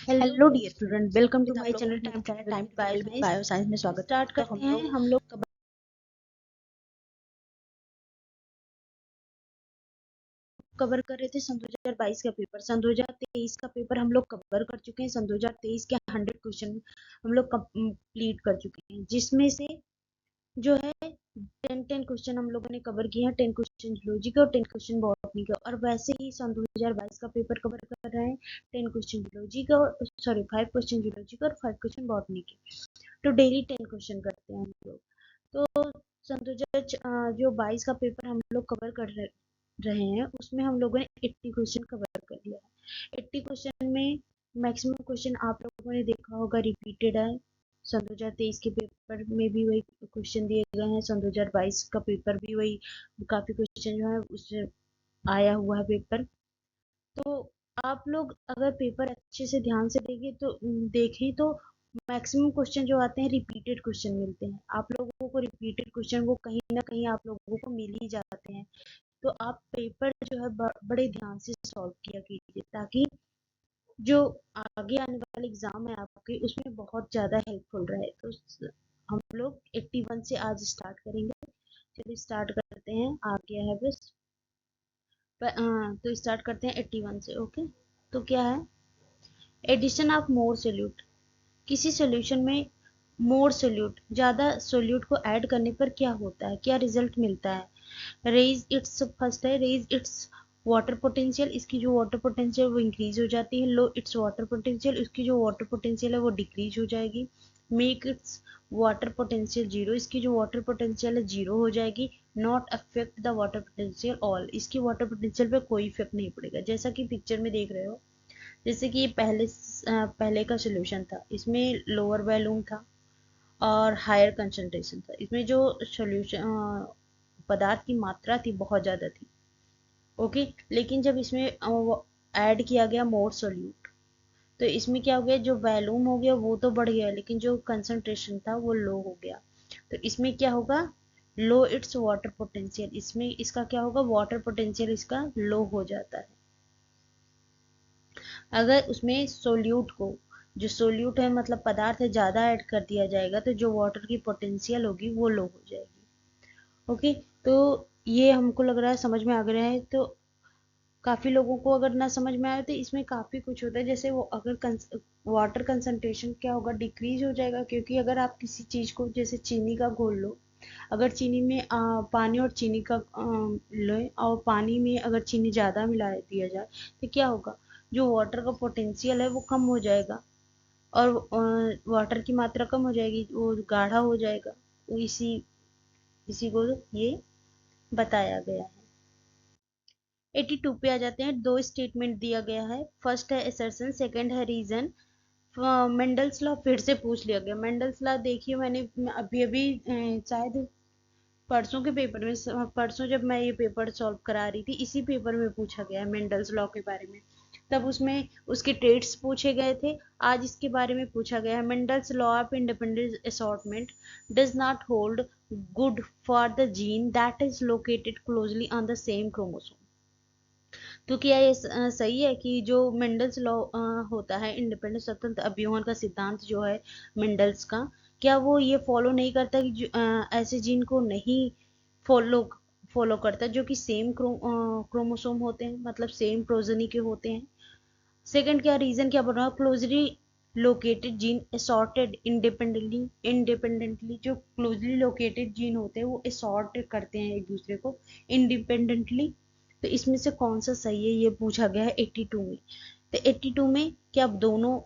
Hello dear student, welcome to my channel time trial में bio science में स्वागत। Start करते हैं हम लोग कवर कर रहे थे सन 2022 का पेपर। सन 2023 का पेपर हम लोग कवर कर चुके हैं। सन 2023 के 100 क्वेश्चन हम लोग कंप्लीट कर चुके हैं, जिसमें से जो है 10 क्वेश्चन हम लोगों ने कवर किए हैं। 10 क्वेश्चन जूलॉजी के और 10 क्वेश्चन बॉटनी के। और वैसे ही सन 2022 का पेपर कवर कर रहे हैं। 10 क्वेश्चन जूलॉजी का, सॉरी 5 क्वेश्चन जूलॉजी का और 5 क्वेश्चन बॉटनी के। तो डेली 10 क्वेश्चन करते हैं हम लोग। तो सन 2022 का पेपर हम लोग कवर कर रहे हैं, उसमें हम लोगों ने 80 क्वेश्चन कवर कर लिया है। 80 क्वेश्चन में मैक्सिमम क्वेश्चन आप लोगों ने देखा होगा रिपीटेड है। सन 2023 के पेपर में भी वही क्वेश्चन दिए गए हैं। सन 2022 का पेपर भी वही काफी क्वेश्चन जो है उससे आया हुआ है पेपर। तो आप लोग अगर पेपर अच्छे से ध्यान से देखें तो मैक्सिमम क्वेश्चन जो आते हैं रिपीटेड क्वेश्चन मिलते हैं। आप लोगों को रिपीटेड क्वेश्चन वो कहीं ना कहीं आप लोगों को मिल ही जाते हैं। तो आप पेपर जो है बड़े ध्यान से सॉल्व किया कीजिए, ताकि जो आगे आने वाले एग्जाम है आपके उसमें बहुत ज्यादा हेल्पफुल रहे। तो हम लोग 81 से आज स्टार्ट करेंगे। चलिए स्टार्ट करते हैं। आ गया है बस। तो स्टार्ट करते हैं 81 से। ओके, तो क्या है एडिशन ऑफ मोर सोल्यूट। किसी सॉल्यूशन में मोर सोल्यूट, ज्यादा सोल्यूट को ऐड करने पर क्या होता है, क्या रिजल्ट मिलता है। रेज इट्स, फर्स्ट है रेज इट्स वाटर पोटेंशियल। इसकी जो वाटर पोटेंशियल वो इंक्रीज हो जाती है। लो इट्स वाटर पोटेंशियल, इसकी जो वाटर पोटेंशियल है वो डिक्रीज हो जाएगी। Make it's water potential zero, इसकी जो वाटर पोटेंशियल है जीरो हो जाएगी। Not affect the water potential all, इसकी वाटर पोटेंशियल पे कोई इफेक्ट नहीं पड़ेगा। जैसा कि पिक्चर में देख रहे हो, जैसे कि ये पहले का सोल्यूशन था, इसमें लोअर वॉल्यूम था और हायर कंसंट्रेशन था। इसमें जो सोल्यूशन पदार्थ की मात्रा थी बहुत ज़्यादा थी। ओके, लेकिन जब इसमें ऐड किया गया मोर सोल्यूट, तो इसमें क्या हो गया, जो वॉल्यूम हो गया वो तो बढ़ गया, लेकिन जो कंसंट्रेशन था वो लो हो गया। तो इसमें क्या होगा, लो इट्स वाटर पोटेंशियल, इसमें इसका क्या होगा, वाटर पोटेंशियल इसका लो हो जाता है। अगर उसमें सोल्यूट को, जो सोल्यूट है मतलब पदार्थ है, ज़्यादा ऐड कर दिया जाएगा तो जो वाटर की पोटेंशियल होगी वो लो हो जाएगी। ओके, तो ये हमको लग रहा है समझ में आ गया है। तो काफ़ी लोगों को अगर ना समझ में आए तो इसमें काफ़ी कुछ होता है। जैसे वो अगर वाटर कंसंट्रेशन क्या होगा, डिक्रीज हो जाएगा। क्योंकि अगर आप किसी चीज़ को, जैसे चीनी का घोल लो, अगर चीनी में पानी और चीनी का लें और पानी में अगर चीनी ज़्यादा मिला दिया जाए तो क्या होगा, जो वाटर का पोटेंशियल है वो कम हो जाएगा और वाटर की मात्रा कम हो जाएगी, वो गाढ़ा हो जाएगा। तो इसी को ये बताया गया है। 82 पे आ जाते हैं। दो स्टेटमेंट दिया गया है। फर्स्ट है असर्शन, सेकंड है रीजन। मेंडल्स लॉ फिर से पूछ लिया गया। मेंडल्स लॉ देखिए, मैंने अभी अभी शायद परसों के पेपर में, परसों जब मैं ये पेपर सॉल्व करा रही थी, इसी पेपर में पूछा गया है मेंडल्स लॉ के बारे में। तब उसमें उसके ट्रेड्स पूछे गए थे। आज इसके बारे में पूछा गया है। Mendel's law of independent assortment does not hold good for the gene that is located closely on the same chromosome. तो क्या ये सही है कि जो मेंडल्स लॉ होता है, इंडिपेंडेंट स्वतंत्र अभियोजन का सिद्धांत जो है मेंडल्स का, क्या वो ये फॉलो नहीं करता कि ऐसे जीन को नहीं फॉलो फॉलो करता जो कि सेम क्रोमोसोम होते हैं, मतलब सेम प्रोजनी के होते हैं। सेकंड क्या रीजन क्या बन रहा है, closely located gene assorted independently जो क्लोजली लोकेटेड जीन होते हैं वो असॉर्ट करते हैं एक दूसरे को इंडिपेंडेंटली। तो इसमें से कौन सा सही है ये पूछा गया है 82 में। तो 82 में क्या दोनों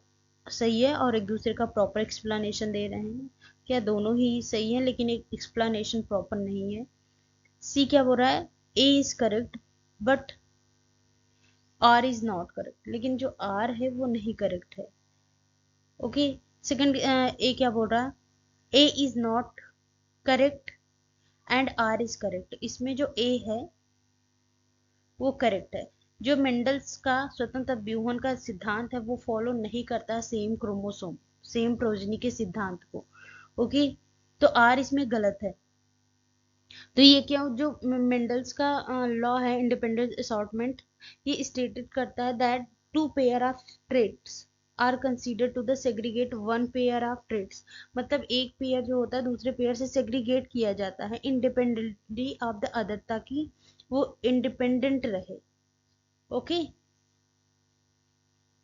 सही है और एक दूसरे का प्रॉपर एक्सप्लेनेशन दे रहे हैं। क्या दोनों ही सही है लेकिन एक एक्सप्लेनेशन प्रॉपर नहीं है। सी क्या बोल रहा है, A is correct but R is not correct, लेकिन जो आर है वो नहीं करेक्ट है। ओके, सेकंड ए क्या बोल रहा है, A is not correct and R is correct. इसमें जो ए है वो करेक्ट है। जो मेंडल्स का स्वतंत्र व्यूहन का सिद्धांत है वो फॉलो नहीं करता सेम क्रोमोसोम, सेम प्रोजनी के सिद्धांत को। ओके, तो आर इसमें गलत है। तो ये क्या, जो मेंडल्स का लॉ है इंडिपेंडेंट असॉर्टमेंट, ये स्टेटेड करता है that two pair of traits are consider to the segregate one pair of trades, मतलब एक पेयर जो होता है दूसरे पेयर से सेग्रीगेट किया जाता है इंडिपेंडेंटली ऑफ द अदर, ताकि वो इंडिपेंडेंट रहे। ओके,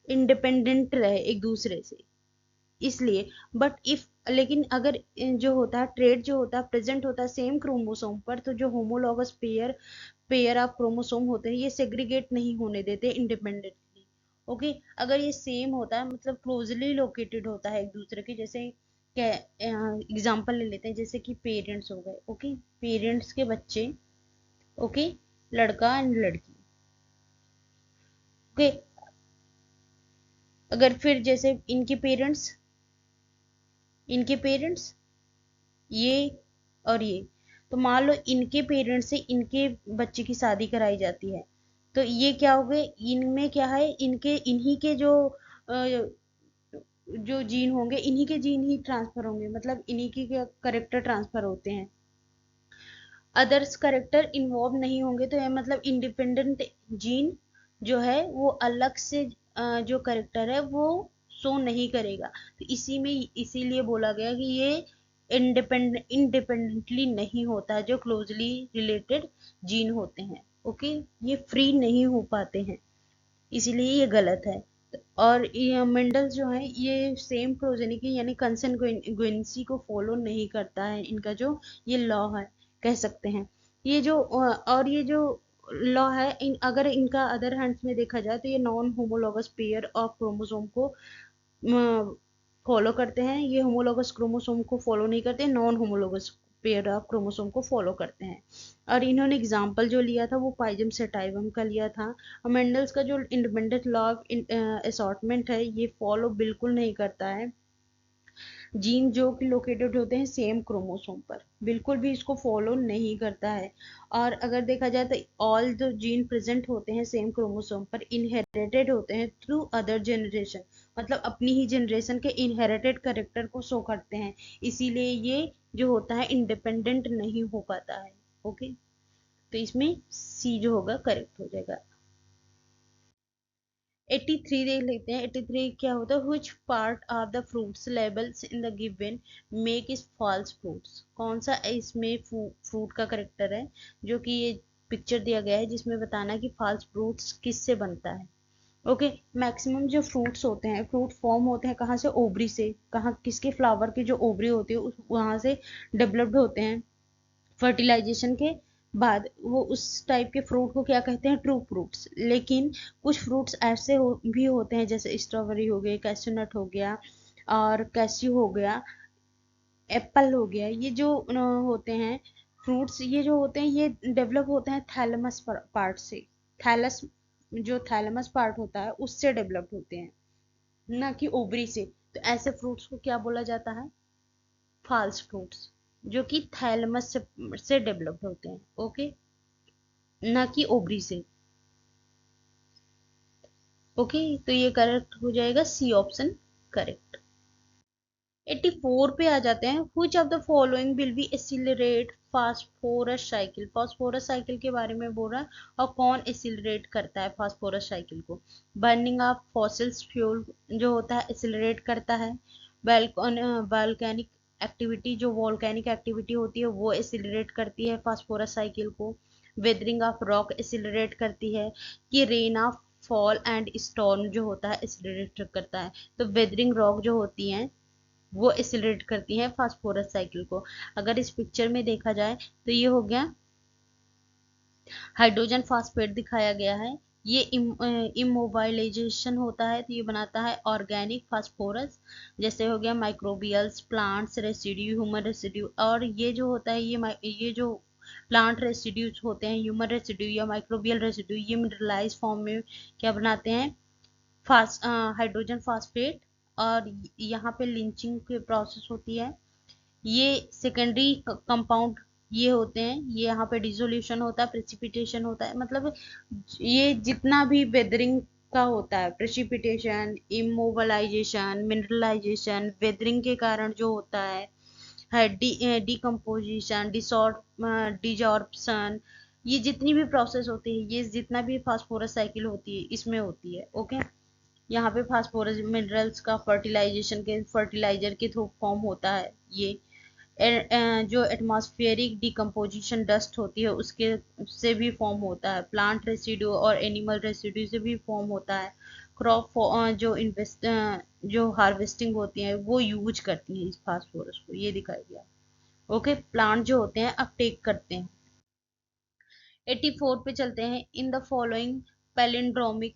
इंडिपेंडेंट रहे एक दूसरे से, इसलिए। बट इफ, लेकिन अगर जो होता है ट्रेड जो होता है प्रेजेंट होता है सेम क्रोमोसोम पर, तो जो homologous pair pair of chromosome होते हैं ये सेग्रीगेट नहीं होने देते इंडिपेंडेंटली। ओके, अगर ये सेम होता है मतलब क्लोजली लोकेटेड होता है एक दूसरे के, जैसे एग्जांपल ले लेते हैं, जैसे कि पेरेंट्स हो गए। ओके, पेरेंट्स के बच्चे, ओके, लड़का एंड लड़की। ओके, अगर फिर जैसे इनके पेरेंट्स ये और ये, तो मान लो इनके पेरेंट्स से इनके बच्चे की शादी कराई जाती है, तो ये क्या हो गए, इनमें क्या है, इनके इन्हीं के जो जीन होंगे इन्हीं के जीन ही ट्रांसफर होंगे, मतलब इन्हीं के करेक्टर ट्रांसफर होते हैं, अदर्स करेक्टर इन्वॉल्व नहीं होंगे। तो ये मतलब इंडिपेंडेंट जीन जो है वो अलग से जो करेक्टर है वो शो नहीं करेगा। तो इसी में इसीलिए बोला गया कि ये इंडिपेंडेंटली नहीं होता है, जो क्लोजली रिलेटेड जीन होते हैं। ओके, ये फ्री नहीं हो पाते हैं, इसीलिए ये गलत है। और ये मेंडल जो है ये सेम प्रोजेनिटी यानी कंसंगुइनिटी को फॉलो नहीं करता है, इनका जो ये लॉ है कह सकते हैं। ये जो और ये जो लॉ है अगर इनका अदर हैंड्स में देखा जाए तो ये non homologous pair of chromosome को फॉलो करते हैं, ये होमोलॉगस क्रोमोसोम को फॉलो नहीं करते, non homologous pair of chromosome को फॉलो करते हैं। और इन्होंने एग्जाम्पल जो लिया था वो पाइजम सेटाइवम का लिया था। मेंडल्स का जो इंडिपेंडेंट लॉ ऑफ असॉर्टमेंट है ये फॉलो बिल्कुल नहीं करता है, जीन जो कि लोकेटेड होते हैं सेम क्रोमोसोम पर, बिल्कुल भी इसको फॉलो नहीं करता है। और अगर देखा जाए तो ऑल जो जीन प्रेजेंट होते हैं सेम क्रोमोसोम पर इनहेरिटेड होते हैं थ्रू अदर जनरेशन, मतलब अपनी ही जनरेशन के इनहेरिटेड करेक्टर को शो करते हैं, इसीलिए ये जो होता है इंडिपेंडेंट नहीं हो पाता है। ओके, तो इसमें सी जो होगा करेक्ट हो जाएगा। 83 देख लेते हैं। 83 क्या होता है, which part of the fruits labels in the given make is false fruits, कौन सा इसमें फ्रूट का करेक्टर है जो कि ये पिक्चर दिया गया है जिसमें बताना है कि फॉल्स फ्रूट्स किससे बनता है। ओके, मैक्सिमम जो फ्रूट्स होते हैं फ्रूट फॉर्म होते हैं कहाँ से, ओवरी से, कहाँ किसके फ्लावर की जो ओवरी होती है वहां से डेवलप्ड होते हैं फर्टिलाइजेशन के बाद, वो उस टाइप के फ्रूट को क्या कहते हैं, ट्रू फ्रूट्स। लेकिन कुछ फ्रूट्स ऐसे भी होते हैं जैसे स्ट्रॉबेरी हो गई, कैश्यूनट हो गया और कैश्यू हो गया, एप्पल हो गया, ये जो होते हैं फ्रूट्स, ये जो होते हैं ये डेवलप होते हैं थैलेमस पार्ट से, थैलस जो थैलेमस पार्ट होता है उससे डेवलप होते हैं, ना कि ओवरी से। तो ऐसे फ्रूट्स को क्या बोला जाता है, फॉल्स फ्रूट्स, जो कि थैलेमस से डेवलप होते हैं। ओके, ना कि ओवरी से। ओके, तो ये करेक्ट हो जाएगा, सी ऑप्शन करेक्ट। 84 पे आ जाते हैं। Which of the following will be accelerate phosphorus cycle, phosphorus cycle के बारे में बोल रहा है, और कौन एक्सीलरेट करता है फास्फोरस साइकिल को। बर्निंग ऑफ फॉसिल्स फ्यूल जो होता है एक्सीलरेट करता है, वॉल्केनिक एक्टिविटी जो वॉल्केनिक एक्टिविटी होती है वो एक्सीलरेट करती है फास्फोरस साइकिल को, वेदरिंग ऑफ रॉक एक्सीलरेट करती है, कि rain of fall and storm जो होता है एक्सीलरेट करता है। तो वेदरिंग रॉक जो होती है वो एक्सीलरेट करती है फास्फोरस साइकिल को। अगर इस पिक्चर में देखा जाए तो ये हो गया हाइड्रोजन फास्फेट दिखाया गया है, ये इमोबाइलाइजेशन होता है तो ये बनाता है ऑर्गेनिक फास्फोरस, जैसे हो गया microbials, plants residue, human residue. और ये जो होता है ये जो प्लांट रेसिड्यूज होते हैं, ह्यूमन रेसिड्यू या माइक्रोबियल रेसिड्यू, ये मिनरलाइज फॉर्म में क्या बनाते हैं, हाइड्रोजन फास्फेट। और यहाँ पे लिंचिंग की प्रोसेस होती है, ये सेकेंडरी कंपाउंड ये होते हैं, ये यहाँ पे डिसोल्यूशन होता है, प्रेसिपिटेशन होता है, मतलब ये जितना भी वेदरिंग का होता है, प्रेसिपिटेशन, इमोबलाइजेशन, मिनरलाइजेशन, वेदरिंग के कारण जो होता है डिकम्पोजिशन, डिजॉर्प्शन, ये जितनी भी प्रोसेस होती है, ये जितना भी फास्फोरस साइकिल होती है इसमें होती है। ओके, यहाँ पे फास्फोरस मिनरल्स का फर्टिलाइजर के थ्रू फॉर्म होता है। ये जो एटमॉस्फेरिक डिकम्पोजिशन डस्ट होती है उसके से भी फॉर्म होता है। प्लांट रेसिड्यू और एनिमल रेसिड्यू से भी फॉर्म होता है। क्रॉप जो हार्वेस्टिंग होती है वो यूज करती है इस फास्फोरस को, ये दिखाया गया। ओके, प्लांट जो होते हैं अपटेक करते हैं। 84 पे चलते हैं। In the following palindromic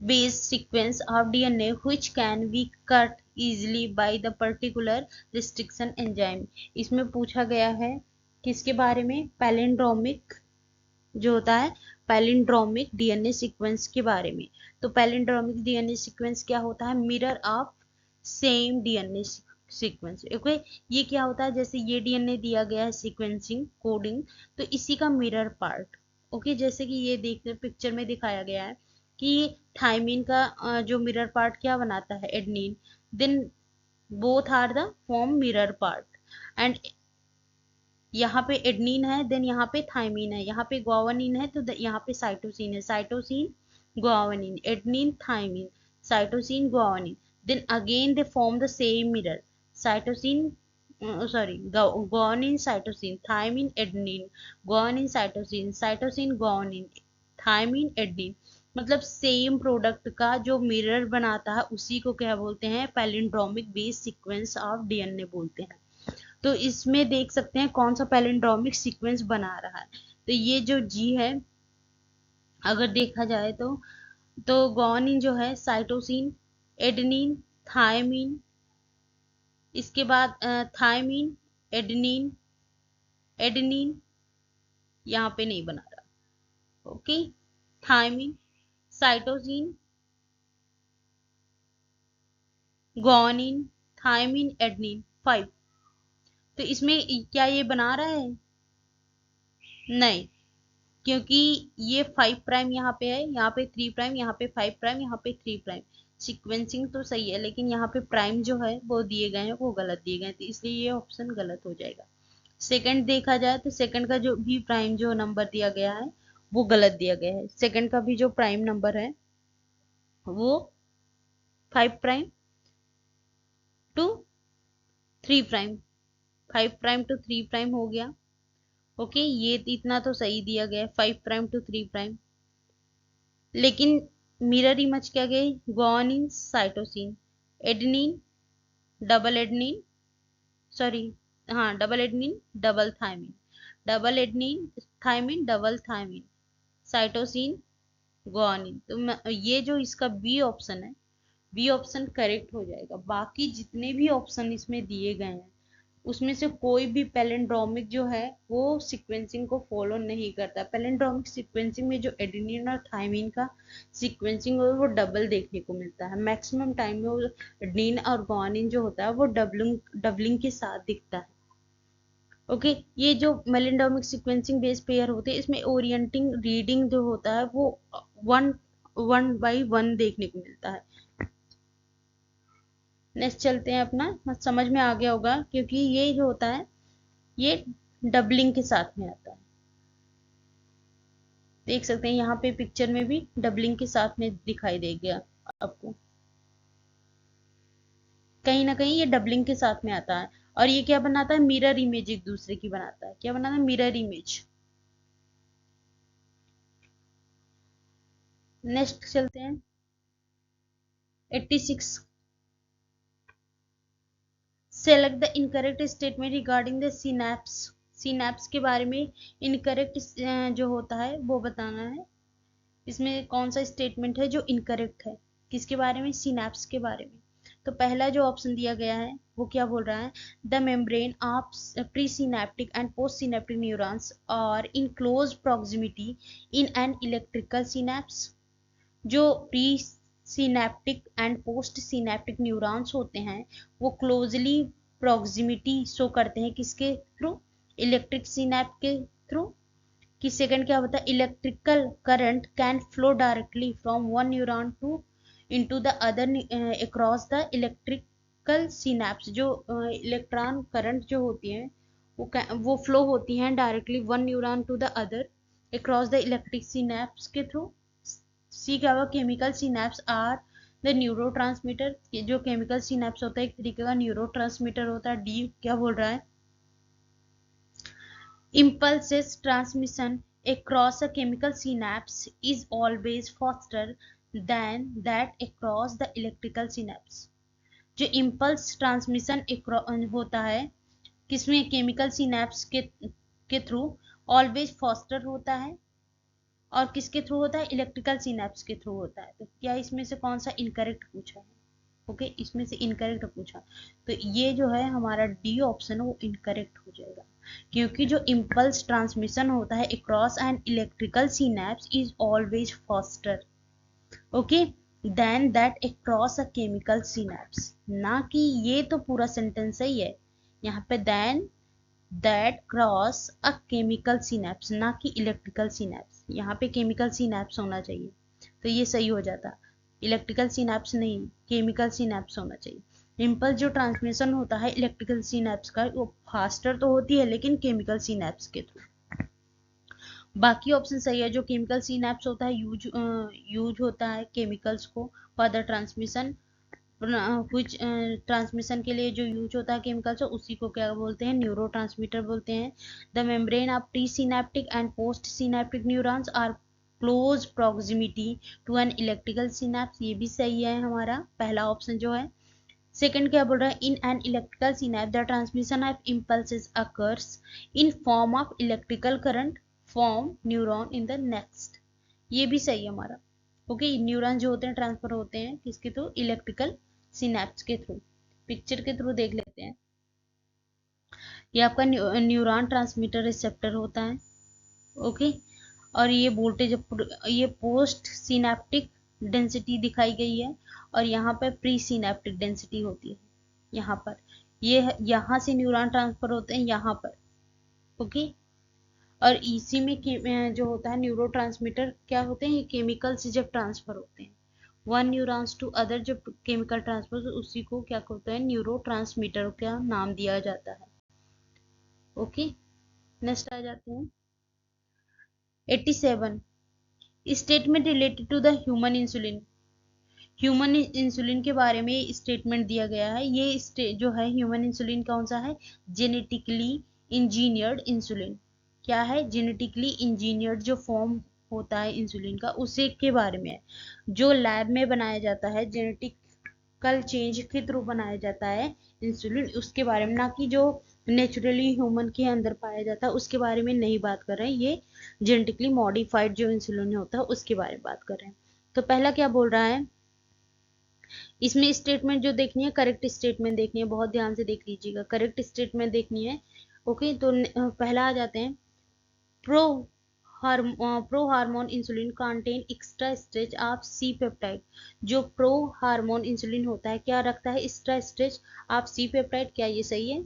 base sequence of DNA which can be cut easily by the particular restriction enzyme। इसमें पूछा गया है किसके बारे में? पैलिंड्रोमिक जो होता है, पैलिंड्रोमिक डीएनए सीक्वेंस के बारे में। तो पैलिंड्रोमिक डीएनए सीक्वेंस क्या होता है? Mirror of same DNA sequence. Okay, ये क्या होता है? जैसे ये डीएनए दिया गया है सीक्वेंसिंग कोडिंग, तो इसी का मिरर पार्ट। ओके, जैसे कि ये देख पिक्चर में दिखाया गया है कि थायमिन का जो मिरर पार्ट क्या बनाता है? Adenine. Then both are the form mirror part. And यहाँ पे एडनिन है, देन यहाँ पे थायमिन है, यहाँ पे ग्वानिन है, तो यहाँ पे साइटोसिन है। Cytosine guanine, adenine thymine, cytosine guanine, then again they form the same mirror. Cytosine guanine cytosine, thymine adenine, guanine cytosine, cytosine guanine, thymine adenine, मतलब सेम प्रोडक्ट का जो मिरर बनाता है उसी को क्या बोलते हैं? Palindromic base sequence of DNA बोलते हैं। तो इसमें देख सकते हैं कौन सा पैलिंड्रोमिक सीक्वेंस बना रहा है। तो ये जो जी है, अगर देखा जाए तो ग्वानिन जो है साइटोसिन, एडेनिन, थायमिन, इसके बाद थायमिन, एडेनिन, एडेनिन यहाँ पे नहीं बना रहा। Okay, thymine, cytosine, guanine, thymine, adenine 5। तो इसमें क्या ये बना रहा है? नहीं, क्योंकि ये 5 प्राइम यहाँ पे है, यहाँ पे 3 प्राइम, यहाँ पे 5 प्राइम, यहाँ पे 3 प्राइम। सीक्वेंसिंग तो सही है, लेकिन यहाँ पे प्राइम जो है वो दिए गए हैं, वो गलत दिए गए हैं, तो इसलिए ये ऑप्शन गलत हो जाएगा। सेकंड देखा जाए तो सेकंड का जो भी प्राइम जो नंबर दिया गया है वो गलत दिया गया है। सेकंड का भी जो प्राइम नंबर है वो 5 prime to 3 prime, 5 prime to 3 prime हो गया। ओके, ये इतना तो सही दिया गया है, 5 प्राइम टू 3 प्राइम। लेकिन मिरर इमेज क्या गई? Guanine cytosine, adenine double adenine, sorry हाँ double adenine double thymine, double adenine thymine double thymine, cytosine guanine. तो ये जो इसका बी ऑप्शन है, बी ऑप्शन करेक्ट हो जाएगा। बाकी जितने भी ऑप्शन इसमें दिए गए हैं उसमें से कोई भी पैलिंड्रोमिक जो है वो सीक्वेंसिंग को फॉलो नहीं करता। पैलिंड्रोमिक सीक्वेंसिंग में जो एडेनिन और थायमिन का सीक्वेंसिंग है वो डबल देखने को मिलता है। मैक्सिमम टाइम में वो एडेनिन और ग्वानिन जो होता है वो डबलिंग के साथ दिखता है। ओके, ये जो पैलिंड्रोमिक सीक्वेंसिंग बेस पेयर होते हैं इसमें ओरिएंटिंग रीडिंग जो होता है वो 1 देखने को मिलता है। नेक्स्ट चलते हैं अपना, समझ में आ गया होगा क्योंकि ये जो होता है ये डबलिंग के साथ में आता है। देख सकते हैं यहाँ पे पिक्चर में भी डबलिंग के साथ में दिखाई देगा आपको, कहीं ना कहीं ये डबलिंग के साथ में आता है। और ये क्या बनाता है? मिरर इमेज एक दूसरे की बनाता है। क्या बनाता है? Mirror image. नेक्स्ट चलते हैं 86। Select the incorrect statement regarding the synapse. Synapse के बारे में इनकरेक्ट जो होता है वो बताना है। इसमें कौन सा स्टेटमेंट है जो इनकरेक्ट है? किसके बारे में? सिनैप्स के बारे में। तो पहला जो ऑप्शन दिया गया है वो क्या बोल रहा है? The membrane of pre synaptic and post synaptic neurons are in close proximity in an electrical synapse. जो pre synaptic and post synaptic neurons होते हैं वो क्लोजली प्रॉक्सिमिटी शो करते हैं किसके थ्रू? इलेक्ट्रिक सिनेप्ट के थ्रू। कि सेकंड क्या होता है? Electrical current can flow directly from one neuron to into the other across the electrical synapse. जो इलेक्ट्रॉन करंट जो होती है वो फ्लो होती हैं directly one neuron to the other across the electric synapse के थ्रू। सी क्या होगा, chemical synapse are the neurotransmitter, जो केमिकल सिनेप्स होता है एक तरीके का न्यूरोट्रांसमीटर होता है। डी क्या बोल रहा है, impulses transmission across a chemical synapse is always faster than that across the electrical synapse। जो इम्पल्स ट्रांसमिशन होता है किसमें, केमिकल सिनेप्स के थ्रू ऑलवेज फास्टर होता है, और किसके थ्रू होता है, इलेक्ट्रिकल सिनेप्स के थ्रू होता है। तो क्या इसमें से कौन सा इनकरेक्ट पूछा है, ओके इसमें से इनकरेक्ट पूछा, तो ये जो है हमारा डी ऑप्शन वो इनकरेक्ट हो जाएगा, क्योंकि जो इम्पल्स ट्रांसमिशन होता है across an electrical synapse is always faster, okay, then that across a chemical synapse. ना कि ये तो पूरा सेंटेंस सही है, यहाँ पे then that cross a chemical synapse, ना कि इलेक्ट्रिकल सिनेप्स। यहाँ पे केमिकल सिनेप्स होना चाहिए तो ये सही हो जाता, इलेक्ट्रिकल सिनेप्स नहीं, केमिकल सिनेप्स होना चाहिए। इम्पल्स जो ट्रांसमिशन होता है इलेक्ट्रिकल सिनेप्स का वो फास्टर तो होती है लेकिन केमिकल सिनेप्स के थ्रू। बाकी ऑप्शन सही है, जो केमिकल सिनेप्स होता है यूज होता है केमिकल्स को फॉर द ट्रांसमिशन, कुछ ट्रांसमिशन के लिए जो यूज होता है केमिकल्स उसी को क्या बोलते हैं, न्यूरोट्रांसमीटर बोलते हैं। The membrane of pre synaptic and post synaptic neurons are close proximity to an electrical synapse, ये भी सही है हमारा पहला ऑप्शन जो है। सेकंड क्या बोल रहा है, इन an electrical synapse the transmission of impulses occurs in form of electrical current form neuron in the next, ये भी सही है हमारा, ओके। न्यूरॉन जो होते हैं ट्रांसफर होते हैं किसके थ्रू, इलेक्ट्रिकल सिनेप्स के थ्रू। पिक्चर के थ्रू देख लेते हैं, ये आपका न्यूरॉन ट्रांसमीटर रिसेप्टर होता है, ओके। और ये वोल्टेज, ये पोस्ट सिनेप्टिक डेंसिटी दिखाई गई है, और यहाँ पर प्री सिनेप्टिक डेंसिटी होती है यहाँ पर, ये यहाँ से न्यूरॉन ट्रांसफर होते हैं यहाँ पर, ओके। और इसी में जो होता है न्यूरोट्रांसमीटर क्या होते हैं, ये केमिकल से जब ट्रांसफर होते हैं वन न्यूरॉन्स टू अदर, जब केमिकल ट्रांसफर उसी को क्या होता है, न्यूरोट्रांसमीटर का नाम दिया जाता है, ओके। नेक्स्ट आ जाते हैं 87 statement related to the human insulin. Human insulin के बारे में स्टेटमेंट दिया गया है, ये जो है ह्यूमन इंसुलिन कौन सा है, जेनेटिकली इंजीनियर्ड इंसुलिन। क्या है, जेनेटिकली इंजीनियर्ड जो फॉर्म होता है इंसुलिन का उसी के बारे में है, जो लैब में बनाया जाता है, जेनेटिकल चेंज के थ्रू बनाया जाता है इंसुलिन, उसके बारे में, ना कि जो नेचुरली ह्यूमन के अंदर पाया जाता है उसके बारे में नहीं बात कर रहे हैं, ये जेनेटिकली मॉडिफाइड जो इंसुलिन होता है उसके बारे में बात कर रहे हैं। तो पहला क्या बोल रहा है, इसमें स्टेटमेंट जो देखनी है, करेक्ट स्टेटमेंट देखनी है, बहुत ध्यान से देख लीजिएगा, करेक्ट स्टेटमेंट देखनी है, ओके। तो पहला आ जाते हैं, pro hormone insulin contain extra stretch of C peptide. जो प्रो हार्मोन इंसुलिन होता है क्या रखता है, extra stretch of C peptide, क्या ये सही है।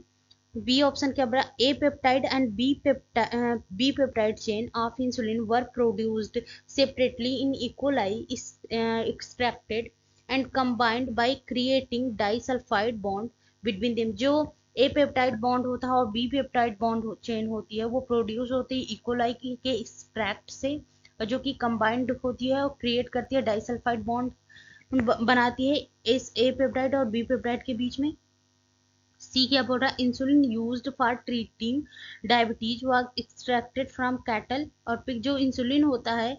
बी ऑप्शन क्या बोला, A peptide and B peptide chain of insulin were produced separately in E coli extracted and combined by creating disulphide bond between them. जो ए पेप्टाइड बॉन्ड होता है और बी पेप्टाइड बॉन्ड चेन होती है वो produce होती है इकोलाई के एक्सट्रैक्ट से, और जो कि कंबाइंड होती है और क्रिएट करती है डाइसल्फाइड बॉन्ड बनाती है इस ए पेप्टाइड और बी पेप्टाइड के बीच में। सी क्या बोल रहा है, insulin used for treating diabetes was extracted from cattle और पिग। जो इंसुलिन होता है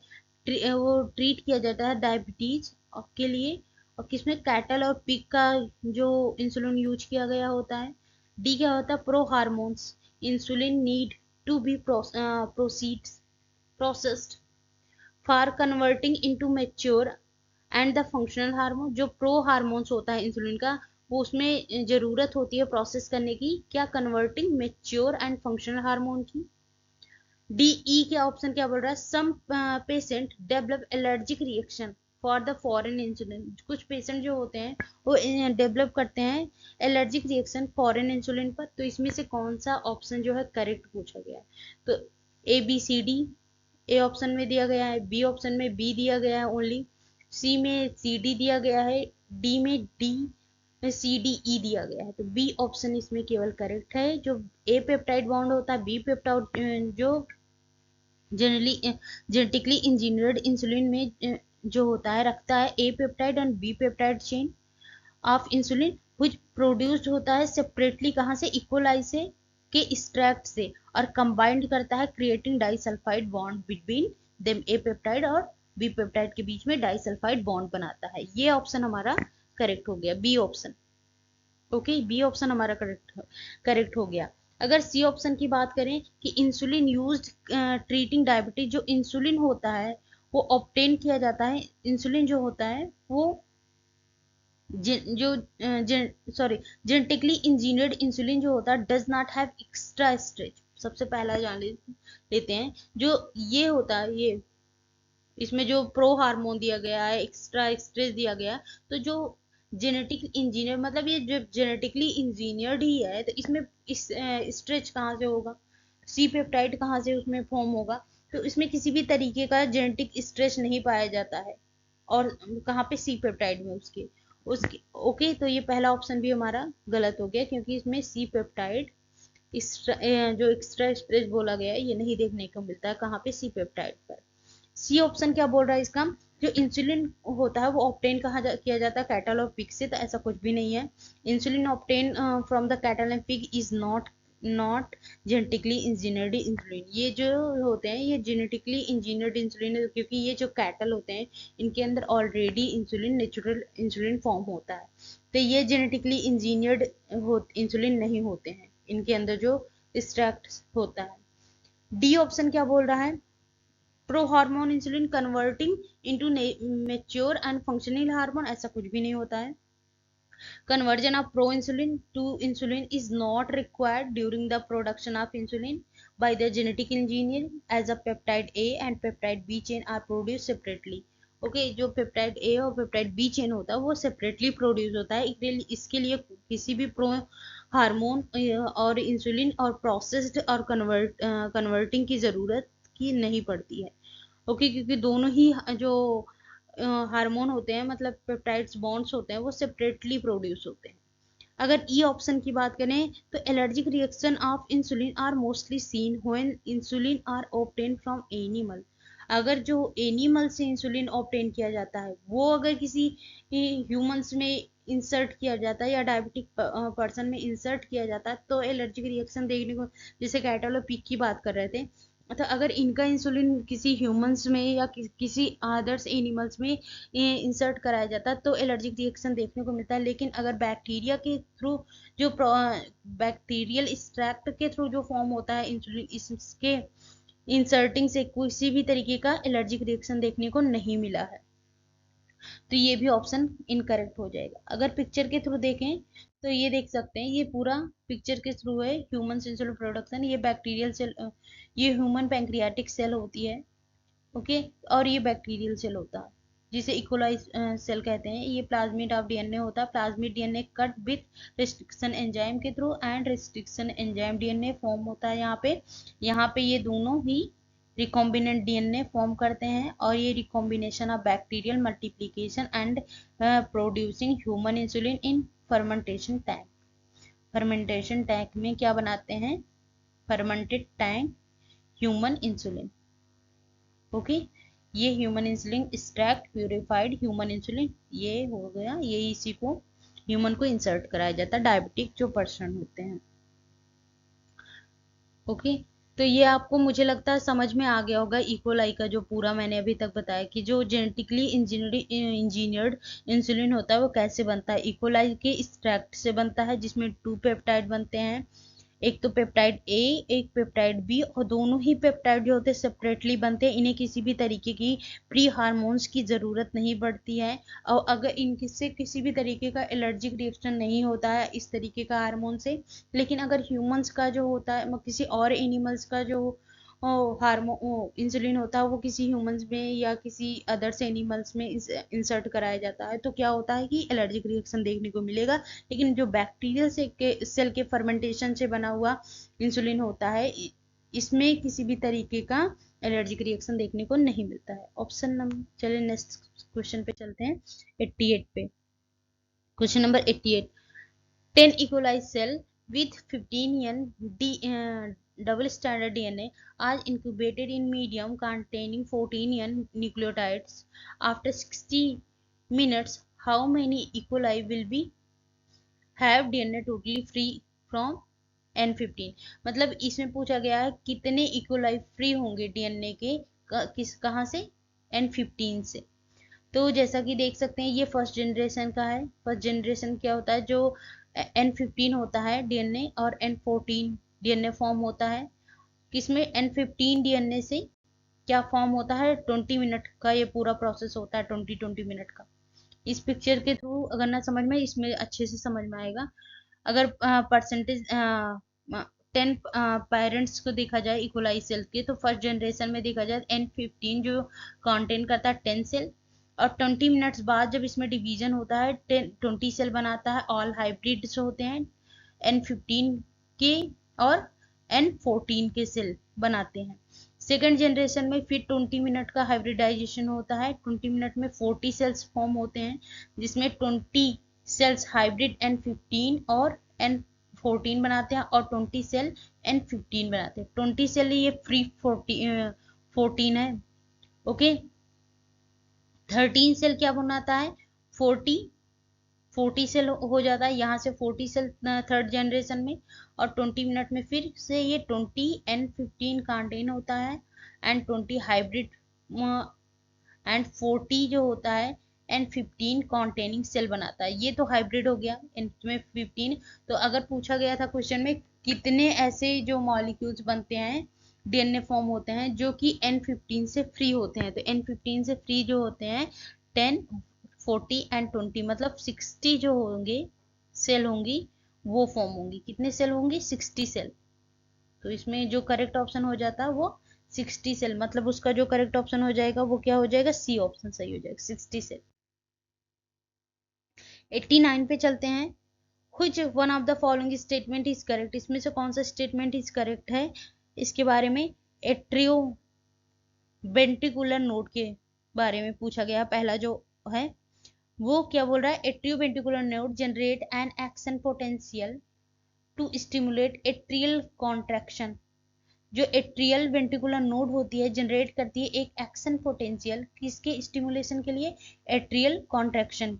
वो ट्रीट किया जाता है डायबिटीज के लिए, और किसमें, कैटल और पिग का जो इंसुलिन यूज किया गया होता है। डी क्या होता है, pro hormones insulin need to be processed for converting into mature and the functional hormone. जो प्रो हार्मोन्स होता है इंसुलिन का वो उसमें जरूरत होती है प्रोसेस करने की, क्या, converting mature and functional hormone की। डी ई क्या ऑप्शन क्या बोल रहा है, some patient develop allergic reaction for the foreign insulin. कुछ पेशेंट जो होते हैं वो डेवलप करते हैं एलर्जिक रिएक्शन फॉरेन इंसुलिन पर। तो इसमें से कौन सा ऑप्शन जो है करेक्ट पूछा गया है, तो A B C D, A option में दिया गया है, बी ऑप्शन में बी दिया गया है ओनली, सी में सी डी दिया गया है, डी में डी सी डी ई दिया गया है। तो बी ऑप्शन इसमें केवल करेक्ट है। जो ए पेप्टाइड बॉन्ड होता है बी पेप्टाइड जो जेनेटिकली इंजीनियर्ड इंसुलिन में जो होता है रखता है A peptide and B peptide chain of insulin which produced होता है सेपरेटली, कहाँ से, इकोलाई से, के एक्सट्रैक्ट से, और कंबाइंड करता है creating disulphide bond between them, A peptide और बी पेप्टाइड के बीच में डाइसल्फाइड बॉन्ड बनाता है। ये ऑप्शन हमारा करेक्ट हो गया, B option. Okay, B option हमारा करेक्ट हो गया। अगर सी ऑप्शन की बात करें कि इंसुलिन यूज्ड ट्रीटिंग डायबिटीज, जो इंसुलिन होता है वो ऑब्टेन किया जाता है, इंसुलिन जो होता है वो जो सॉरी जेनेटिकली इंजीनियर्ड इंसुलिन जो होता है does not have extra stretch. सबसे पहला जान लेते हैं, जो ये होता है, ये इसमें जो प्रो हार्मोन दिया गया है, एक्स्ट्रा स्ट्रेच दिया गया है, तो जो जेनेटिक इंजीनियर, मतलब ये जो जेनेटिकली इंजीनियर्ड ही है, तो इसमें इस स्ट्रेच कहाँ से होगा, सी पेप्टाइड कहाँ से उसमें फॉर्म होगा, तो इसमें किसी भी तरीके का जेनेटिक स्ट्रेच नहीं पाया जाता है। और कहाँ पे, सी पेप्टाइड में उसके उसके ओके, तो ये पहला ऑप्शन भी हमारा गलत हो गया, क्योंकि इसमें सी पेप्टाइड जो एक्स्ट्रा स्ट्रेच बोला गया है ये नहीं देखने को मिलता है, कहाँ पे, सी पेप्टाइड पर। सी ऑप्शन क्या बोल रहा है इसका, जो इंसुलिन होता है वो ऑप्टेन किया जाता है कैटल और पिग से, तो ऐसा कुछ भी नहीं है। Insulin obtain from the cattle and pig is not genetically engineered insulin. ये जो होते हैं ये जेनेटिकली इंजीनियर्ड इंसुलिन है, क्योंकि ये जो कैटल होते हैं इनके अंदर already insulin, natural insulin form होता है, तो ये जेनेटिकली इंजीनियर्ड इंसुलिन नहीं होते हैं, इनके अंदर जो एक्सट्रैक्ट होता है। डी ऑप्शन क्या बोल रहा है, pro hormone insulin converting into mature and functional hormone, ऐसा कुछ भी नहीं होता है। Conversion of pro-insulin to insulin is not required during the production of insulin by the genetic engineer, as a peptide A and peptide B chain are produced separately. Okay जो peptide ए और peptide B chain होता है वो separately produce होता है, इसके लिए किसी भी प्रो हार्मोन और इंसुलिन और प्रोसेस्ड और कन्वर्टिंग की जरूरत की नहीं पड़ती है। ओके, क्योंकि दोनों ही जो हार्मोन होते हैं, मतलब पेप्टाइड्स बॉन्ड्स होते हैं, वो सेपरेटली प्रोड्यूस होते हैं। अगर ई ऑप्शन की बात करें तो allergic reaction of insulin are mostly seen when insulin are obtain from animal. अगर जो एनिमल से इंसुलिन ऑब्टेन किया जाता है वो अगर किसी ह्यूमंस में इंसर्ट किया जाता है या डायबिटिक पर्सन में इंसर्ट किया जाता है तो एलर्जिक रिएक्शन देखने को, जैसे कैटल और पिग की बात कर रहे थे, तो अगर इनका इंसुलिन किसी ह्यूमंस में या किसी अदर्स एनिमल्स में इंसर्ट कराया जाता है तो एलर्जिक रिएक्शन देखने को मिलता है। लेकिन अगर बैक्टीरिया के थ्रू, जो बैक्टीरियल एक्सट्रैक्ट के थ्रू जो फॉर्म होता है इंसुलिन, इसके इंसर्टिंग से किसी भी तरीके का एलर्जिक रिएक्शन देखने को नहीं मिला है, तो ये भी ऑप्शन इनकरेक्ट हो जाएगा। अगर पिक्चर के थ्रू देखें तो ये देख सकते हैं, ये पूरा पिक्चर के थ्रू है, ह्यूमन इंसुलिन प्रोडक्शन, ये बैक्टीरियल सेल, ये ह्यूमन पैंक्रियाटिक सेल होती है। ओके, और ये बैक्टीरियल सेल होता है जिसे इकोलाई सेल कहते हैं। ये प्लाज्मिड ऑफ डीएनए होता है, plasmid DNA cut with restriction enzyme के through and restriction enzyme DNA form होता है। यहाँ पे ये दोनों ही रिकॉम्बिनेंट डीएनए फॉर्म करते हैं, और ये recombination of bacterial multiplication and producing human insulin in fermentation tank. Fermentation tank में क्या बनाते हैं, fermented tank human insulin. Okay, ये human insulin extract purified human insulin, ये हो गया, ये इसी को ह्यूमन को इंसर्ट कराया जाता है डायबिटिक जो पर्सन होते हैं। ओके, तो ये आपको मुझे लगता है समझ में आ गया होगा इकोलाई का जो पूरा मैंने अभी तक बताया कि जो जेनेटिकली इंजीनियर्ड इंसुलिन होता है वो कैसे बनता है। इकोलाई के एक्सट्रैक्ट से बनता है जिसमें 2 पेप्टाइड बनते हैं, एक तो पेप्टाइड ए, एक पेप्टाइड बी, और दोनों ही पेप्टाइड जो होते हैं सेपरेटली बनते हैं, इन्हें किसी भी तरीके की प्री हार्मोन्स की ज़रूरत नहीं पड़ती है। और अगर इनसे किसी भी तरीके का एलर्जिक रिएक्शन नहीं होता है इस तरीके का हार्मोन से, लेकिन अगर ह्यूमंस का जो होता है, किसी और एनिमल्स का जो हार्मोन इंसुलिन होता है वो किसी ह्यूमंस में या किसी अदर्स एनिमल्स में इंसर्ट कराया जाता है तो क्या होता है कि एलर्जिक रिएक्शन देखने को मिलेगा। लेकिन जो बैक्टीरियल सेल के फर्मेंटेशन से बना हुआ इंसुलिन होता है इसमें किसी भी तरीके का एलर्जिक रिएक्शन देखने को नहीं मिलता है। ऑप्शन नंबर, चलिए नेक्स्ट क्वेश्चन पे चलते हैं, 88 पे। Question number 88, 10 equalized cell with 15 n double standard DNA are incubated in medium containing 14 nucleotides. After 60 minutes, how many E. coli will be have DNA totally free from N15? मतलब इसमें पूछा गया है कितने इक्वलाई फ्री होंगे डीएनए के कहाँ से? N15 से। तो जैसा कि देख सकते हैं ये फर्स्ट जनरेशन का है। फर्स्ट जनरेशन क्या होता है, जो N15 होता है डीएनए और N14 डीएनए फॉर्म होता है। किसमें? N15 डीएनए से क्या फॉर्म होता है? 20 मिनट का ये पूरा प्रोसेस होता है, 20 मिनट का। इस पिक्चर के थ्रू अगर ना समझ में, इसमें अच्छे से समझ में आएगा। अगर परसेंटेज 10 पेरेंट्स को देखा जाए इक्वलाई सेल के, तो फर्स्ट जनरेशन में देखा जाए N15 जो कंटेन करता है 10 सेल, और 20 मिनट्स बाद जब इसमें डिवीजन होता है 20 सेल बनाता है। ऑल हाइब्रिड्स होते हैं N15 के और N14 के सेल बनाते हैं। सेकेंड जनरेशन में फिर 20 मिनट का हाइब्रिडाइजेशन होता है। 20 मिनट में 40 सेल्स फॉर्म होते हैं, जिसमें 20 सेल्स हाइब्रिड N15 और N14 बनाते हैं और 20 सेल N15 बनाते हैं। 20 सेल ये फ्री 14 है। ओके, 13 सेल क्या बनाता है? 40 सेल हो जाता है, यहाँ से 40 सेल थर्ड जनरेशन में, और 20 मिनट में फिर से ये 20 N15 कंटेन होता है एंड 20 हाइब्रिड एंड 40 जो होता है N15 कॉन्टेनिंग सेल बनाता है। ये तो हाइब्रिड हो गया N15। तो अगर पूछा गया था क्वेश्चन में कितने ऐसे जो मॉलिक्यूल्स बनते हैं, डीएनए फॉर्म होते हैं जो कि N15 से फ्री होते हैं, तो N15 से फ्री जो होते हैं 10, 40 एंड 20, मतलब 60 जो होंगे सेल होंगी वो फॉर्म होंगी। कितने सेल होंगे? 60 सेल। तो इसमें जो करेक्ट ऑप्शन हो जाता है वो 60 सेल, मतलब उसका जो करेक्ट ऑप्शन हो जाएगा वो क्या हो जाएगा? सी ऑप्शन सही हो जाएगा, 60 सेल। 89 पे चलते हैं। Which one of the following statement is correct? इसमें से कौन सा स्टेटमेंट इज करेक्ट है? इसके बारे में एट्रियो वेंट्रिकुलर नोड के बारे में पूछा गया। पहला जो है वो क्या बोल रहा है? Atrio ventricular node generate an action potential to stimulate atrial contraction. जो एट्रियल वेंट्रिकुलर नोड होती है जनरेट करती है एक एक्शन पोटेंशियल, किसके स्टिमुलेशन के लिए? एट्रियल कॉन्ट्रैक्शन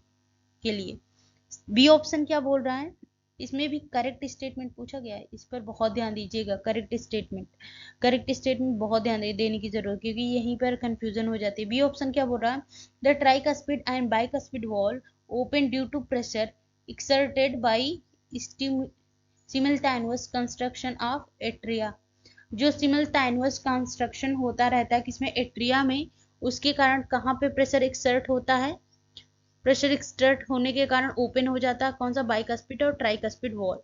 के लिए। बी ऑप्शन क्या बोल रहा है? इसमें भी करेक्ट स्टेटमेंट पूछा गया है, इस पर बहुत ध्यान दीजिएगा। करेक्ट स्टेटमेंट बहुत ध्यान देने की जरूरत, क्योंकि यहीं पर कंफ्यूजन हो जाती है। बी ऑप्शन क्या बोल रहा है? The tricuspid and bicuspid wall open due to pressure exerted by simultaneous construction of atria. जो सिमल्टेनियस कंस्ट्रक्शन होता रहता है किसमें? एट्रिया में, उसके कारण कहाँ पे प्रेशर एक्सर्ट होता है? प्रेशर एक्सर्ट होने के कारण ओपन हो जाता है कौन सा? बाइकस्पिड और ट्राइकस्पिड वॉल।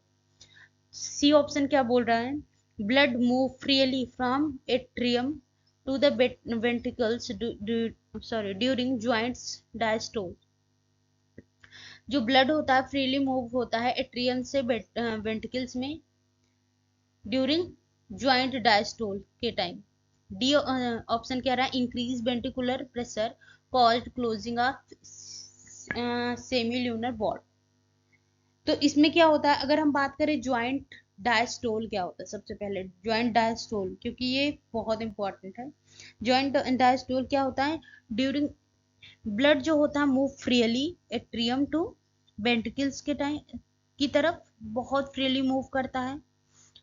सी ऑप्शन क्या बोल रहा है? Blood move freely from atrium to the ventricles during joints diastole. जो ब्लड होता है फ्रीली मूव होता है एट्रियम से वेंट्रिकल्स में ड्यूरिंग ज्वाइंट डायस्टोल के टाइम। डी ऑप्शन क्या रहा है? Increase ventricular pressure caused closing of सेमील्यूनर valve. तो इसमें क्या होता है? अगर हम बात करें ज्वाइंट डायस्टोल क्या होता है, सबसे पहले ज्वाइंट डायस्टोल, क्योंकि ये बहुत इंपॉर्टेंट है। ज्वाइंट डायस्टोल क्या होता है? ड्यूरिंग ब्लड जो होता है move freely atrium to ventricles के टाइम की तरफ बहुत फ्रीली मूव करता है,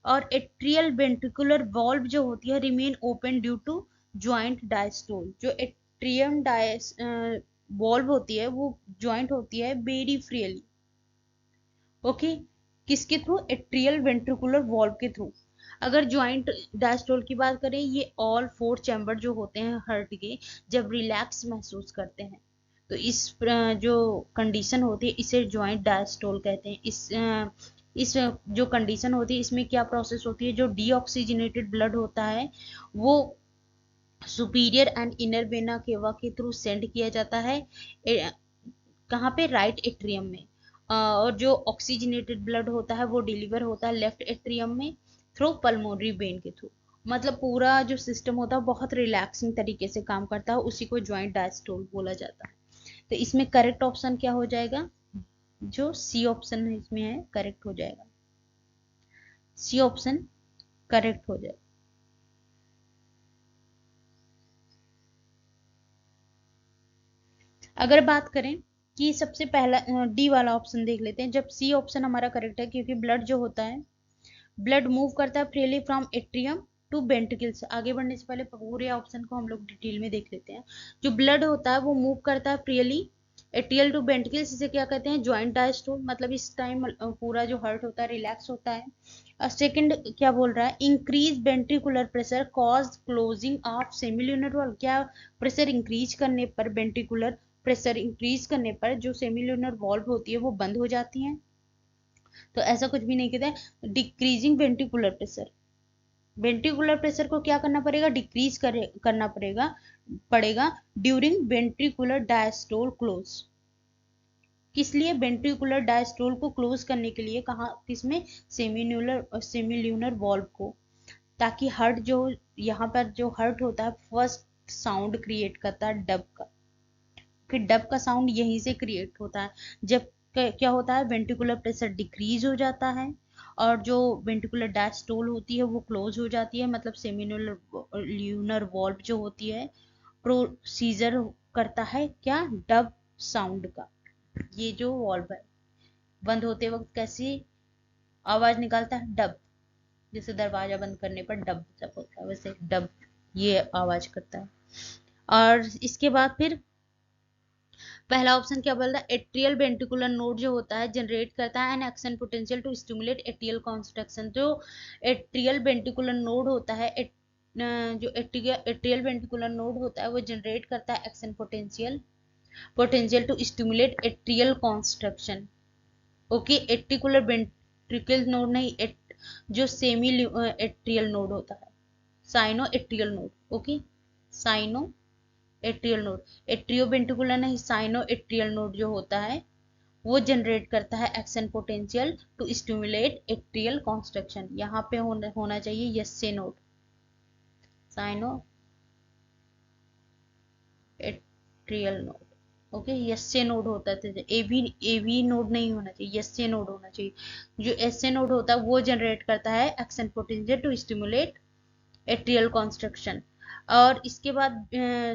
और एट्रियल वेंट्रिकुलर वॉल्व जो होती है remain open due to joint diastole. जो एट्रियम वॉल्व होती है वो ज्वाइंट होती है वेरी फ्रीली। ओके, किसके थ्रू? एट्रियल वेंट्रिकुलर वॉल्व के थ्रू। अगर ज्वाइंट डायस्टोल की बात करें, ये ऑल 4 चैम्बर जो होते हैं हार्ट के जब रिलैक्स महसूस करते हैं, तो इस जो कंडीशन होती है इसे ज्वाइंट डायस्टोल कहते हैं। इस जो कंडीशन होती है इसमें क्या प्रोसेस होती है? जो डीऑक्सीजनेटेड ब्लड होता है वो superior and inner vena cava के थ्रू सेंड किया जाता है कहाँ पे? राइट एट्रियम में। और जो ऑक्सीजनेटेड ब्लड होता है वो डिलीवर होता है लेफ्ट एट्रियम में थ्रू पल्मोनरी वेन के थ्रू। मतलब पूरा जो सिस्टम होता है बहुत रिलैक्सिंग तरीके से काम करता है, उसी को ज्वाइंट डायस्टोल बोला जाता है। तो इसमें करेक्ट ऑप्शन क्या हो जाएगा? जो सी ऑप्शन है इसमें है, करेक्ट हो जाएगा सी ऑप्शन। करेक्ट हो जाए। अगर बात करें कि सबसे पहला डी वाला ऑप्शन देख लेते हैं, जब सी ऑप्शन हमारा करेक्ट है, क्योंकि ब्लड जो होता है, ब्लड मूव करता है freely from atrium to ventricles. आगे बढ़ने से पहले पूरे ऑप्शन को हम लोग डिटेल में देख लेते हैं। जो ब्लड होता है वो मूव करता है फ्रीली एट्रियल टू वेंट्रिकल्स, इसे क्या कहते हैं, ज्वाइंट डायस्टोल, मतलब इस टाइम पूरा जो हार्ट होता है रिलैक्स होता है। और सेकंड क्या बोल रहा है, increase ventricular pressure cause closing of semilunar valve. क्या प्रेशर इंक्रीज करने पर, वेंट्रिकुलर प्रेशर इंक्रीज करने पर जो सेमिल्यूनर वॉल्व होती है वो बंद हो जाती है? तो ऐसा कुछ भी नहीं कहते हैं। Decreasing ventricular pressure, ventricular pressure को क्या करना पड़ेगा, डिक्रीज करना पड़ेगा ड्यूरिंग वेंट्रिकुलर डायस्टोल क्लोज। किस लिए, वेंट्रिकुलर डायस्टोल को क्लोज करने के लिए, कहा किसमें, सेमिल्यूनर वॉल्व को, ताकि हार्ट जो, यहाँ पर जो हार्ट होता है फर्स्ट साउंड क्रिएट करता है डब का, कि डब का साउंड यहीं से क्रिएट होता है। जब क्या होता है, वेंट्रिकुलर प्रेशर डिक्रीज हो जाता है और जो वेंट्रिकुलर डायस्टोल होती है वो क्लोज हो जाती है, मतलब सेमिल्यूनर वॉल्व जो होती है प्रोसीजर करता है क्या, डब साउंड का। ये जो वॉल्व है बंद होते वक्त कैसी आवाज निकालता है, डब। जैसे दरवाजा बंद करने पर डब जब होता है, वैसे डब ये आवाज करता है। और इसके बाद फिर पहला ऑप्शन क्या बोल रहा है, एट्रियल वेंट्रिकुलर नोड जो होता है जनरेट करता है an action potential to stimulate atrial construction. जो एट्रियल वेंट्रिकुलर नोड होता है, जो एट्रियल वेंट्रिकुलर नोड होता है वो जनरेट करता है action potential to stimulate atrial construction. Okay, atricular ventricle node नहीं, जो सेमी एट्रियल नोड होता है, sino atrial node. Okay, sino atrial node, atrio ventricular नहीं, साइनो एट्रियल नोड जो होता है वो जनरेट करता है action potential to stimulate atrial construction. यहाँ पे होना चाहिए यस से node, sino atrial node. Okay, S से नोड होता है, एवी नोड नहीं होना चाहिए, यस से नोड होना चाहिए। जो एस से नोड होता है वो जनरेट करता है action potential to stimulate atrial construction. और इसके बाद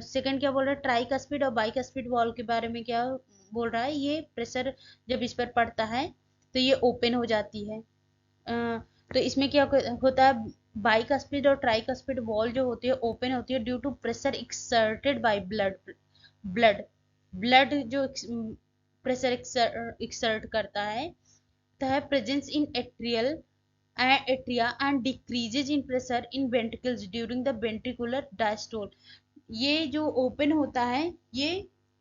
सेकंड क्या बोल रहा है, ट्राइकस्पिड और बाइकस्पिड वॉल के बारे में क्या बोल रहा है, ये प्रेशर जब इस पर पड़ता है तो ये ओपन हो जाती है। तो इसमें क्या होता है, बाइकस्पिड और ट्राइकस्पिड वॉल जो होती है ओपन होती है due to pressure exerted by blood blood जो प्रेशर एक्सर्ट करता है presence in atria and decreases in pressure in ventricles during the ventricular diastole। ये जो ओपन होता है ये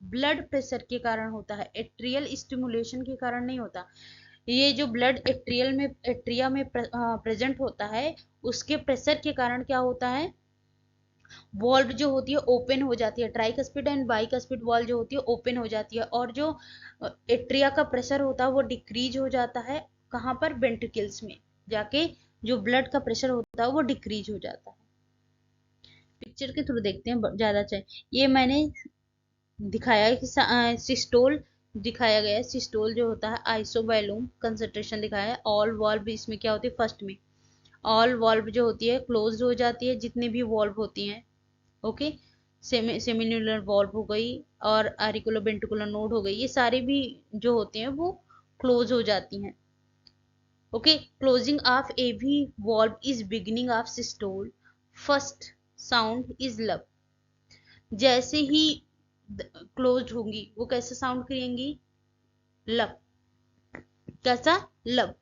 ब्लड प्रेशर के कारण होता है, एट्रियल स्टिमुलेशन के कारण नहीं होता। ये जो ब्लड एट्रिया में प्रेजेंट होता है उसके प्रेशर के कारण क्या होता है, वॉल्व जो होती है ओपन हो जाती है, ट्राइकस्पिड एंड बाइकस्पिड वॉल्व जो होती है ओपन हो जाती है, और जो एट्रिया का प्रेशर होता है वो डिक्रीज हो जाता है, कहाँ पर, वेंट्रिकल्स में जाके जो ब्लड का प्रेशर होता है वो डिक्रीज हो जाता है। पिक्चर के थ्रू देखते हैं ज्यादा चाहिए। ये मैंने दिखाया है कि सिस्टोल दिखाया गया है, सिस्टोल जो होता है आइसोवैल्यूम कंसंट्रेशन दिखाया है। ऑल वॉल्व इसमें क्या होती है, फर्स्ट में ऑल वॉल्व जो होती है क्लोज हो जाती है, जितनी भी वॉल्व होती हैं। ओके, सेमिन्यूलर वॉल्व हो गई और आरिकुलर वेंट्रिकुलर नोड हो गई, ये सारी भी जो होती हैं वो क्लोज हो जाती हैं। Okay, closing of AV valve is beginning of systole, first sound is lub. जैसे ही क्लोज होंगी वो कैसे साउंड करेंगी, लब। कैसा, लब।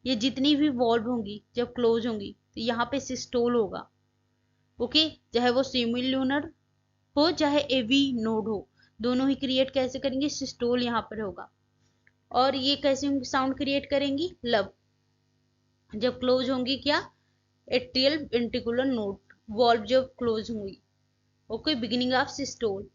ये जितनी भी वॉल्व होंगी जब क्लोज होंगी तो यहाँ पे सिस्टोल होगा। ओके, चाहे वो सेमिल्यूनर हो चाहे एवी नोड हो, दोनों ही क्रिएट कैसे करेंगे, सिस्टोल यहाँ पर होगा। और ये कैसे साउंड क्रिएट करेंगी, लब। जब क्लोज होंगी क्या, एट्रियल वेंट्रिकुलर नोड वॉल्व जब क्लोज होंगी। Okay, beginning of systole,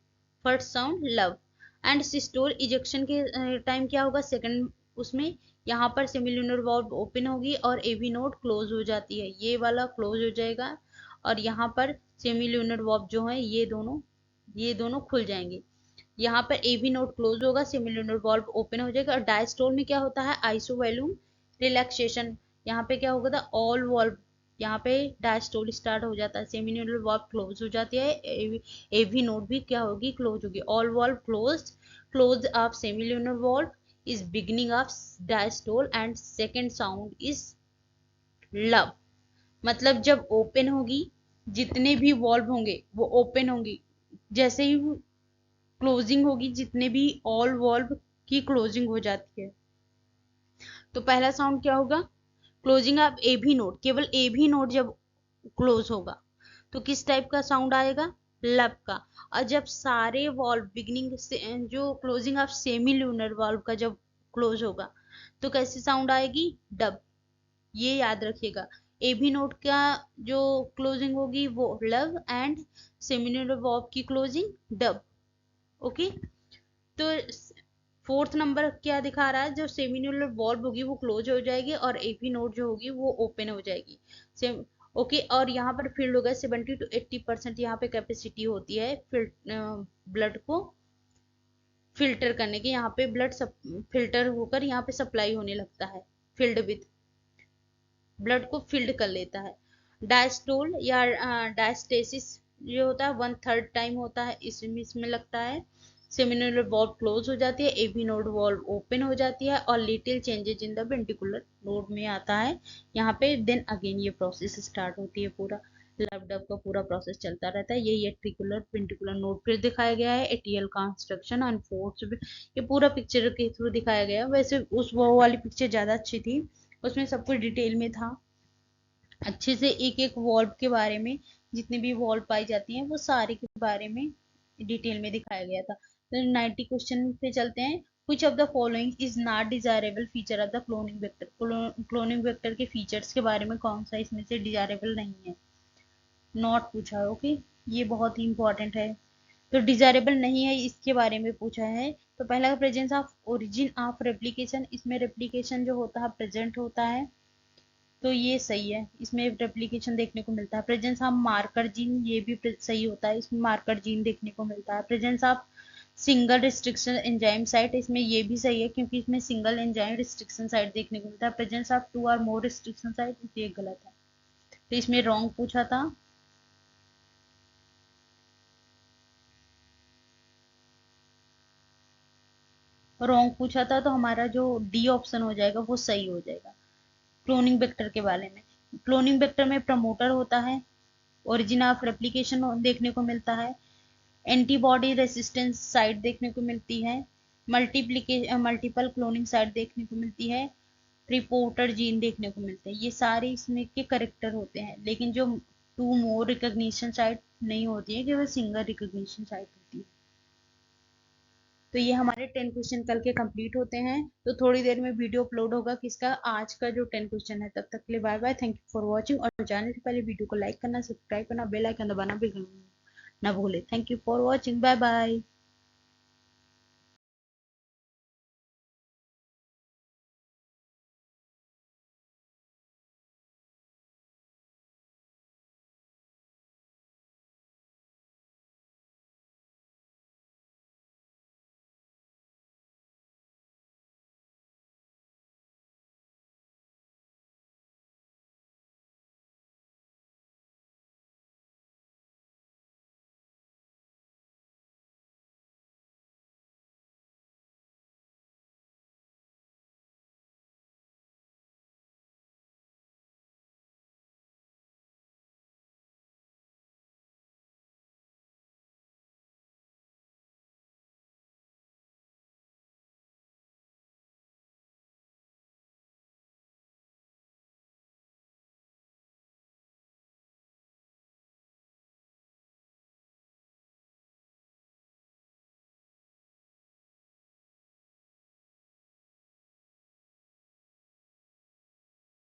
first sound love. And systole ejection के टाइम क्या होगा, सेकंड उसमें यहाँ पर सेमिल्यूनर वॉल्व ओपन होगी और एवी नोड क्लोज हो जाती है, ये वाला क्लोज हो जाएगा और यहाँ पर सेमिल्यूनर वॉल्व जो है ये दोनों खुल जाएंगे। यहाँ पर एवी नोड क्लोज होगा, सेमिल्यूनर वॉल्व ओपन हो जाएगा। और डायस्टोल में क्या होता है, आइसोवैल्यूम रिलैक्सेशन। यहाँ पे क्या होगा था, ऑल वॉल्व यहाँ पे डायस्टोल स्टार्ट हो जाता है, सेमिन्यूलर वॉल्व क्लोज हो जाती है, एवी नोड भी क्या होगी, क्लोज होगी। All valve close of semilunar valve is beginning of diastole and second sound is love. मतलब जब ओपन होगी, जितने भी वॉल्व होंगे वो ओपन होंगी, जैसे ही क्लोजिंग होगी जितने भी ऑल वॉल्व की क्लोजिंग हो जाती है। तो पहला साउंड क्या होगा, क्लोजिंग ऑफ ए भी नोड, केवल ए भी नोड जब क्लोज होगा तो किस टाइप का साउंड आएगा, लब का। और जब सारे वॉल्व बिगिनिंग से जो closing of semi lunar valve का जब क्लोज होगा तो कैसी साउंड आएगी, डब। ये याद रखिएगा, ए भी नोट का जो क्लोजिंग होगी वो लव एंड सेमिन्यूलर वॉल्व की क्लोजिंग डब। ओके, तो फोर्थ नंबर क्या दिखा रहा है, जो सेमिन्यूलर वॉल्व होगी वो क्लोज हो जाएगी और एपी नोड जो होगी वो ओपन हो जाएगी। सेम ओके, और यहाँ पर फील्ड होगा 70 to 80% यहाँ पे कैपेसिटी होती है ब्लड को फिल्टर करने की। यहाँ पे ब्लड फिल्टर होकर यहाँ पे सप्लाई होने लगता है, फिल्ड विद ब्लड को फिल्ड कर लेता है। डायस्टोल या डायस्टेसिस जो होता है 1/3 टाइम होता है, इसमें लगता है। सेमिनल वॉल्व क्लोज हो जाती है, एवी नोड वॉल्व ओपन हो जाती है और little changes in the ventricular node में आता है यहाँ पे। देन अगेन ये प्रोसेस स्टार्ट होती है, पूरा लव डब का पूरा प्रोसेस चलता रहता है। ये एट्रिकुलर वेंट्रिकुलर नोड फिर दिखाया गया है, एटीएल कंस्ट्रक्शन एंड फोर्स, ये पूरा पिक्चर के थ्रू दिखाया गया है। वैसे उस वो वाली पिक्चर ज्यादा अच्छी थी, उसमें सब कुछ डिटेल में था, अच्छे से एक एक वॉल्व के बारे में, जितनी भी वॉल्व पाई जाती हैं वो सारे के बारे में डिटेल में दिखाया गया था। तो 90 क्वेश्चन पे चलते हैं। Which of the following is not desirable feature of the cloning vector? Cloning vector के फीचर्स के बारे में कौन सा इसमें से डिजायरेबल नहीं है, नॉट पूछा है। ओके, ये बहुत ही इंपॉर्टेंट है। तो डिजायरेबल नहीं है इसके बारे में पूछा है। तो पहला presence of origin of replication, इसमें रेप्लिकेशन जो होता है प्रेजेंट होता है, तो ये सही है, इसमें रेप्लिकेशन देखने को मिलता है। प्रेजेंस ऑफ मार्कर जीन, ये भी सही होता है, इसमें मार्कर जीन देखने को मिलता है। Presence of single restriction enzyme site, इसमें ये भी सही है क्योंकि इसमें सिंगल एंजाइम रिस्ट्रिक्शन साइट देखने को मिलता है। प्रेजेंस ऑफ 2 और मोर रिस्ट्रिक्शन साइट, ये गलत है, तो इसमें रॉन्ग पूछा था। रॉन्ग पूछा था तो हमारा जो डी ऑप्शन हो जाएगा वो सही हो जाएगा। क्लोनिंग वेक्टर के बारे में, क्लोनिंग वेक्टर में प्रमोटर होता है, ओरिजिन ऑफ रेप्लिकेशन देखने को मिलता है, एंटीबॉडी रेसिस्टेंस साइट देखने को मिलती है, मल्टीपल क्लोनिंग साइट देखने को मिलती है, रिपोर्टर जीन देखने को मिलते हैं। ये सारे इसमें के करेक्टर होते हैं, लेकिन जो 2 मोर रिकॉग्निशन साइट नहीं होती है, केवल सिंगल रिकॉग्निशन साइट होती है। तो ये हमारे 10 क्वेश्चन कल के कंप्लीट होते हैं। तो थोड़ी देर में वीडियो अपलोड होगा किसका, आज का जो 10 क्वेश्चन है। तब तक के लिए bye bye, thank you for watching. और जाने से पहले वीडियो को लाइक करना, सब्सक्राइब करना, बेल आइकन दबाना भी ना भूले। Thank you for watching, bye bye.